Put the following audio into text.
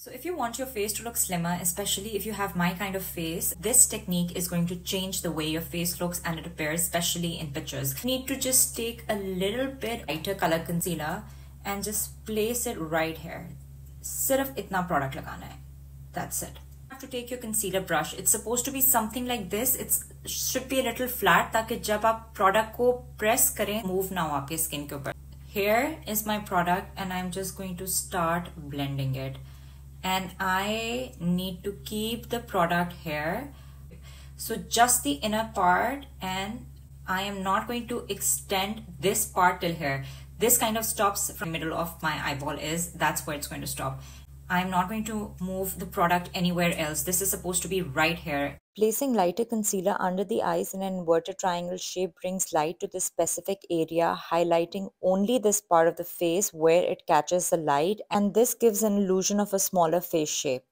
So if you want your face to look slimmer, especially if you have my kind of face, this technique is going to change the way your face looks and it appears, especially in pictures. You need to just take a little bit lighter color concealer and just place it right here. Sirf itna product lagana hai. That's it. You have to take your concealer brush. It's supposed to be something like this. It should be a little flat ताकि जब आप product को press करें, move ना हो आपके skin के ऊपर. Here is my product and I'm just going to start blending it. And I need to keep the product here. So just the inner part, and I am not going to extend this part till here. This kind of stops from the middle of my eyeball that's where it's going to stop. I'm not going to move the product anywhere else. This is supposed to be right here. Placing lighter concealer under the eyes in an inverted triangle shape brings light to this specific area, highlighting only this part of the face where it catches the light, and this gives an illusion of a smaller face shape.